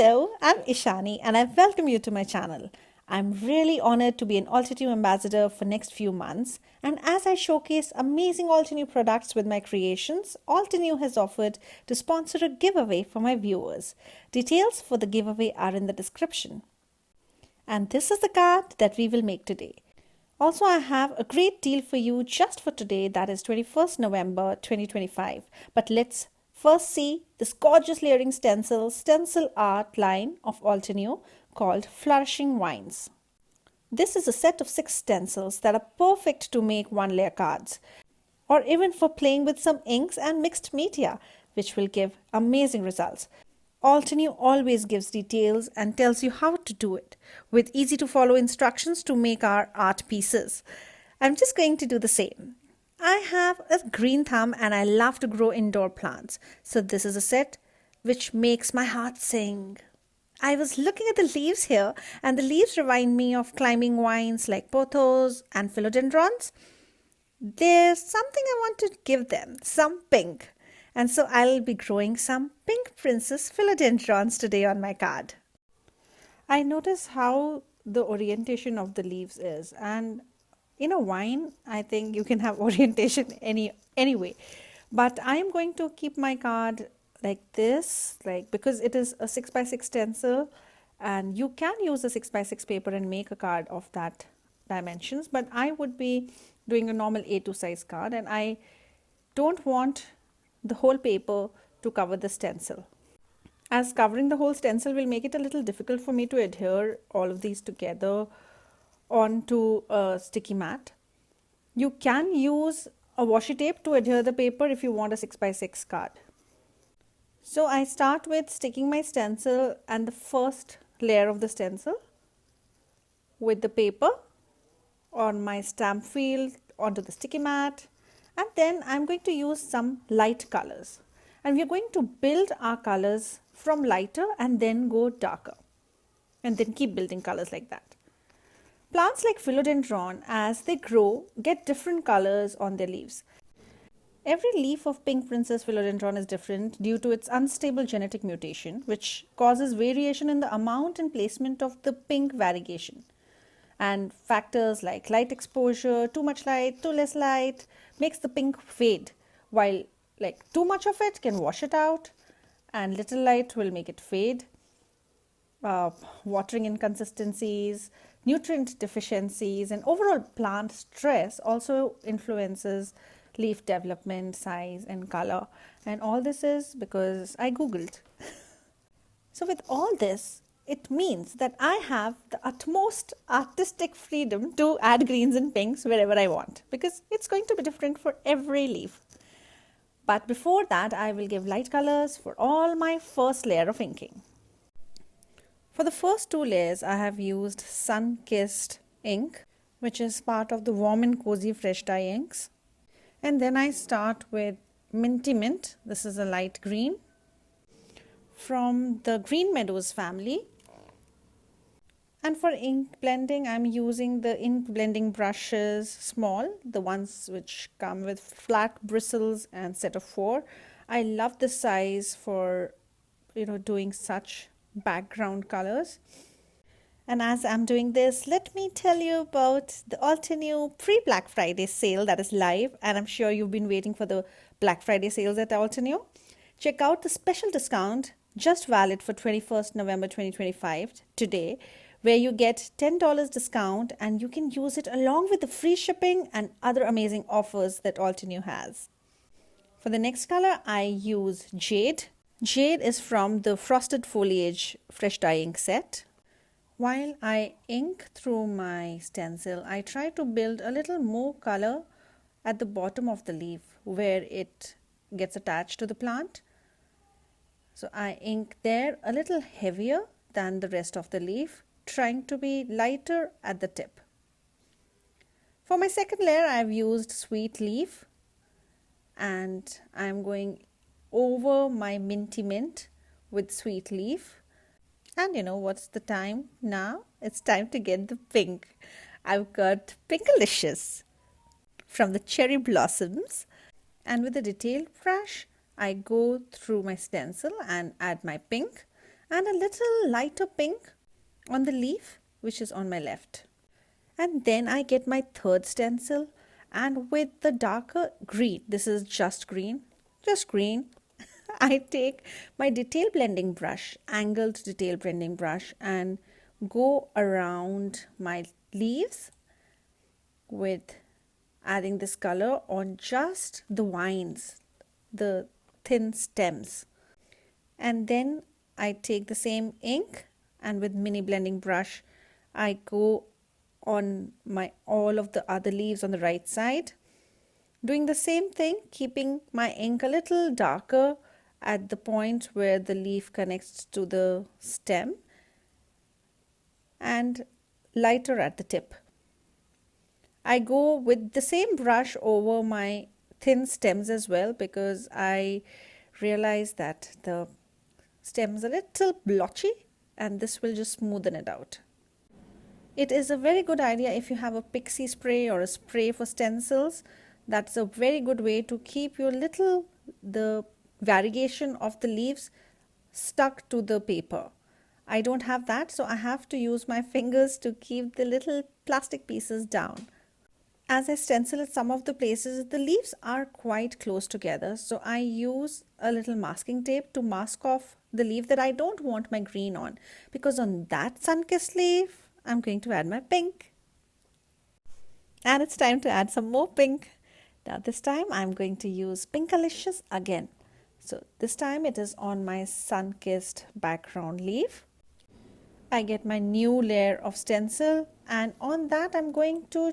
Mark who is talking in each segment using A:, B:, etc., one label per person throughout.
A: Hello, I'm Ishani and I welcome you to my channel. I'm really honored to be an Altenew ambassador for next few months, and as I showcase amazing Altenew products with my creations, Altenew has offered to sponsor a giveaway for my viewers. Details for the giveaway are in the description. And this is the card that we will make today. Also, I have a great deal for you just for today, that is 21st November 2025. But let's first see this gorgeous layering stencil art line of Altenew called Flourishing Vines. This is a set of 6 stencils that are perfect to make one layer cards, or even for playing with some inks and mixed media, which will give amazing results. Altenew always gives details and tells you how to do it, with easy to follow instructions to make our art pieces. I'm just going to do the same. I have a green thumb and I love to grow indoor plants, so this is a set which makes my heart sing. I was looking at the leaves here, and the leaves remind me of climbing vines like pothos and philodendrons. There's something I want to give them, some pink. And so I'll be growing some pink princess philodendrons today on my card. I notice how the orientation of the leaves is, and in a vine, I think you can have orientation anyway. But I'm going to keep my card like this, because it is a 6x6 stencil, and you can use a 6x6 paper and make a card of that dimensions. But I would be doing a normal A2 size card, and I don't want the whole paper to cover the stencil, as covering the whole stencil will make it a little difficult for me to adhere all of these together onto a sticky mat. You can use a washi tape to adhere the paper if you want a 6x6 card. So I start with sticking my stencil and the first layer of the stencil with the paper on my stamp field onto the sticky mat. And then I'm going to use some light colors, and we're going to build our colors from lighter and then go darker, and then keep building colors like that. Plants like philodendron, as they grow, get different colors on their leaves. Every leaf of pink princess philodendron is different due to its unstable genetic mutation, which causes variation in the amount and placement of the pink variegation. And factors like light exposure, too much light, too less light, makes the pink fade, while too much of it can wash it out, and little light will make it fade. Watering inconsistencies, nutrient deficiencies, and overall plant stress also influences leaf development, size, and color. And all this is because I googled. So with all this, it means that I have the utmost artistic freedom to add greens and pinks wherever I want, because it's going to be different for every leaf. But before that, I will give light colors for all my first layer of inking. For the first 2 layers, I have used Sun-Kissed ink, which is part of the Warm and Cozy Fresh Dye inks. And then I start with Minty Mint. This is a light green from the Green Meadows family. And for ink blending, I'm using the ink blending brushes, small, the ones which come with flat bristles and set of 4. I love this size for, doing such background colors. And as I'm doing this, let me tell you about the Altenew pre-Black Friday sale that is live. And I'm sure you've been waiting for the Black Friday sales at Altenew. Check out the special discount just valid for 21st November 2025 today, where you get $10 discount, and you can use it along with the free shipping and other amazing offers that Altenew has. For the next color, I use Jade. Jade is from the Frosted Foliage Fresh Dye ink set. While I ink through my stencil, I try to build a little more color at the bottom of the leaf where it gets attached to the plant. So I ink there a little heavier than the rest of the leaf, trying to be lighter at the tip. For my second layer, I've used Sweet Leaf, and I'm going over my Minty Mint with Sweet Leaf. And what's the time now? It's time to get the pink. I've got Pinkalicious from the Cherry Blossoms, and with a detailed brush, I go through my stencil and add my pink. and a little lighter pink on the leaf, which is on my left. And then I get my third stencil, and with the darker green, this is just green, I take my detail blending brush, angled detail blending brush, and go around my leaves with adding this color on just the vines, the thin stems. And then I take the same ink, and with mini blending brush I go on all of the other leaves on the right side, doing the same thing, keeping my ink a little darker at the point where the leaf connects to the stem and lighter at the tip. I go with the same brush over my thin stems as well, because I realize that the stem is a little blotchy, and this will just smoothen it out. It is a very good idea if you have a pixie spray or a spray for stencils. That's a very good way to keep the variegation of the leaves stuck to the paper. I don't have that, so I have to use my fingers to keep the little plastic pieces down. As I stencil at some of the places, the leaves are quite close together, so I use a little masking tape to mask off the leaf that I don't want my green on, because on that sun-kissed leaf, I'm going to add my pink. And it's time to add some more pink. Now this time I'm going to use Pinkalicious again. So this time it is on my sun-kissed background leaf. I get my new layer of stencil, and on that I'm going to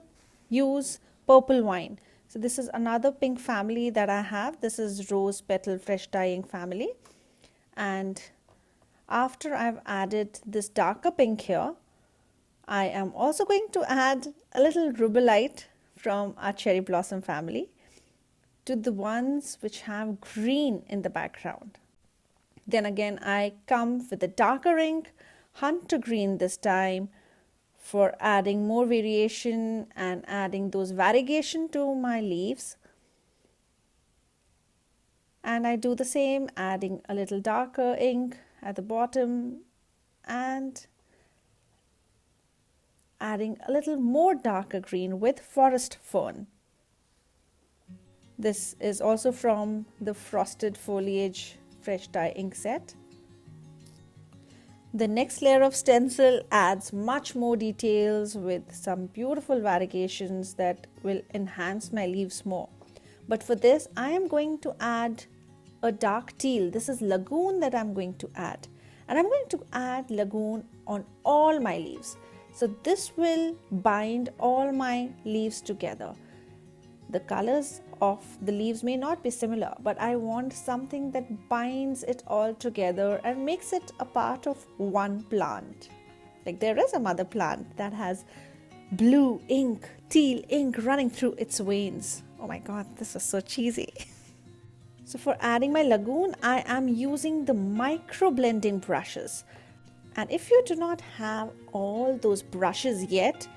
A: use Purple Wine. So this is another pink family that I have. This is Rose Petal Fresh Dyeing family. And after I've added this darker pink here, I am also going to add a little Rubellite from our Cherry Blossom family to the ones which have green in the background. Then again I come with a darker ink, Hunter Green this time, for adding more variation and adding those variegation to my leaves. And I do the same, adding a little darker ink at the bottom and adding a little more darker green with Forest Fern. This is also from the Frosted Foliage Fresh Dye ink set. The next layer of stencil adds much more details with some beautiful variegations that will enhance my leaves more. But for this, I am going to add a dark teal. This is Lagoon that I'm going to add. And I'm going to add Lagoon on all my leaves. So this will bind all my leaves together. The colors of the leaves may not be similar, but I want something that binds it all together and makes it a part of one plant. Like there is a mother plant that has blue ink, teal ink running through its veins. Oh my god, this is so cheesy. So for adding my Lagoon, I am using the micro blending brushes. And if you do not have all those brushes yet,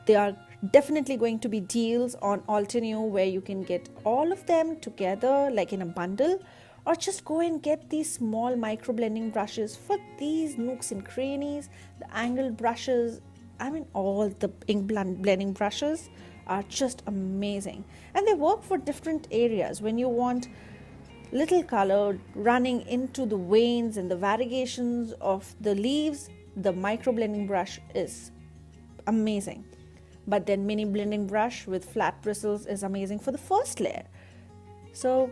A: there are definitely going to be deals on Altenew where you can get all of them together like in a bundle, or just go and get these small micro blending brushes for these nooks and crannies, the angled brushes. I mean, all the ink blending brushes are just amazing, and they work for different areas. When you want little color running into the veins and the variegations of the leaves, the micro blending brush is amazing. But then mini blending brush with flat bristles is amazing for the first layer. So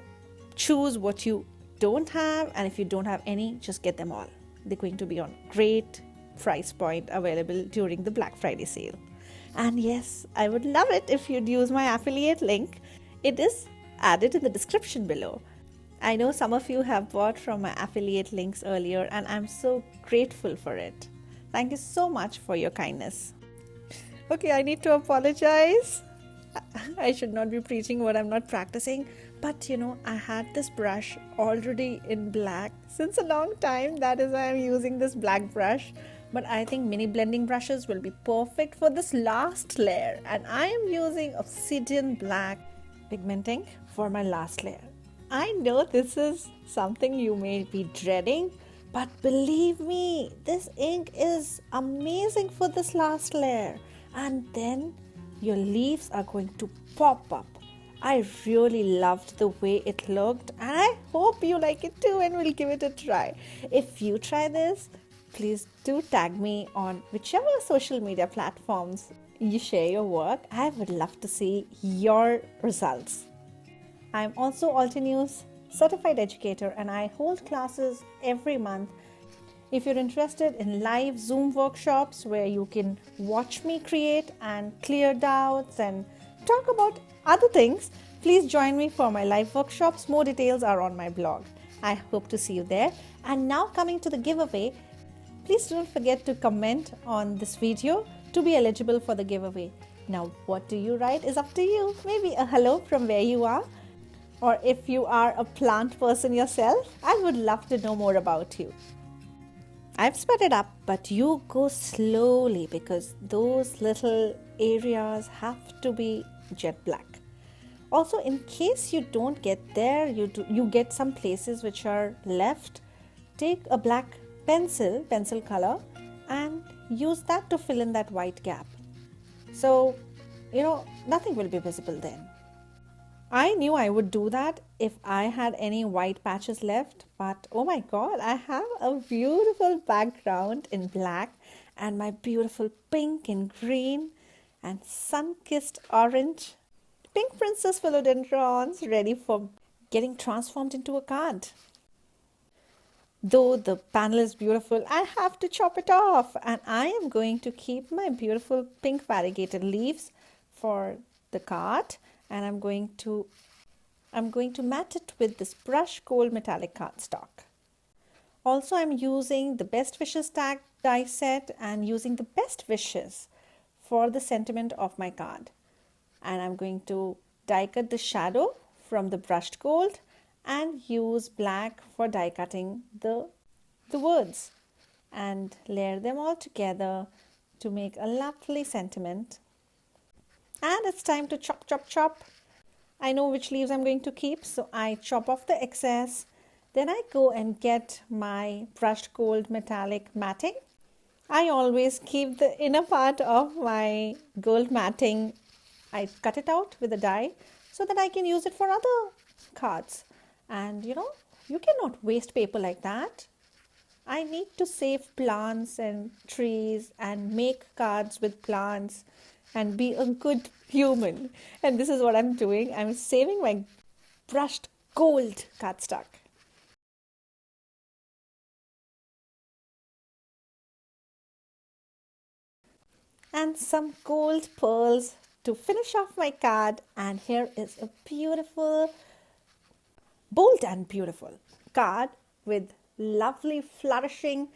A: choose what you don't have, and if you don't have any, just get them all. They're going to be on great price point, available during the Black Friday sale. And yes, I would love it if you'd use my affiliate link. It is added in the description below. I know some of you have bought from my affiliate links earlier, and I'm so grateful for it. Thank you so much for your kindness. Okay, I need to apologize. I should not be preaching what I'm not practicing. But I had this brush already in black since a long time. That is why I'm using this black brush. But I think mini blending brushes will be perfect for this last layer. And I am using Obsidian Black pigmenting for my last layer. I know this is something you may be dreading, But believe me, this ink is amazing for this last layer. And then your leaves are going to pop up. I really loved the way it looked, and I hope you like it too and will give it a try. If you try this, please do tag me on whichever social media platforms you share your work. I would love to see your results. I'm also Altenew's certified educator and I hold classes every month. If you're interested in live Zoom workshops where you can watch me create and clear doubts and talk about other things, please join me for my live workshops. More details are on my blog. I hope to see you there. And now coming to the giveaway, please don't forget to comment on this video to be eligible for the giveaway. Now, what do you write is up to you. Maybe a hello from where you are. Or if you are a plant person yourself, I would love to know more about you. I've sped it up, but you go slowly because those little areas have to be jet black. Also, in case you don't get there, you get some places which are left, take a black pencil color, and use that to fill in that white gap. So, nothing will be visible then. I knew I would do that if I had any white patches left, but oh my god, I have a beautiful background in black and my beautiful pink and green and sun-kissed orange pink princess philodendrons ready for getting transformed into a card. Though the panel is beautiful, I have to chop it off, and I am going to keep my beautiful pink variegated leaves for the card, and I'm going to mat it with this brush gold metallic cardstock. Also, I'm using the Best Wishes tag die set and using the best wishes for the sentiment of my card. And I'm going to die cut the shadow from the brushed gold and use black for die cutting the words and layer them all together to make a lovely sentiment. And it's time to chop. I know which leaves I'm going to keep, so I chop off the excess. Then I go and get my brushed gold metallic matting. I always keep the inner part of my gold matting. I cut it out with a die so that I can use it for other cards. And you cannot waste paper like that. I need to save plants and trees and make cards with plants and be a good human. And this is what I'm doing. I'm saving my brushed gold cardstock. And some gold pearls to finish off my card. And here is a beautiful, bold and beautiful card with lovely flourishing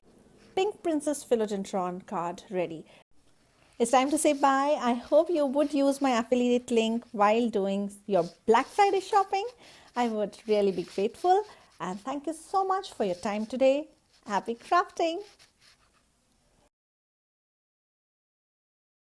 A: pink princess philodendron card ready. It's time to say bye. I hope you would use my affiliate link while doing your Black Friday shopping. I would really be grateful. And thank you so much for your time today. Happy crafting!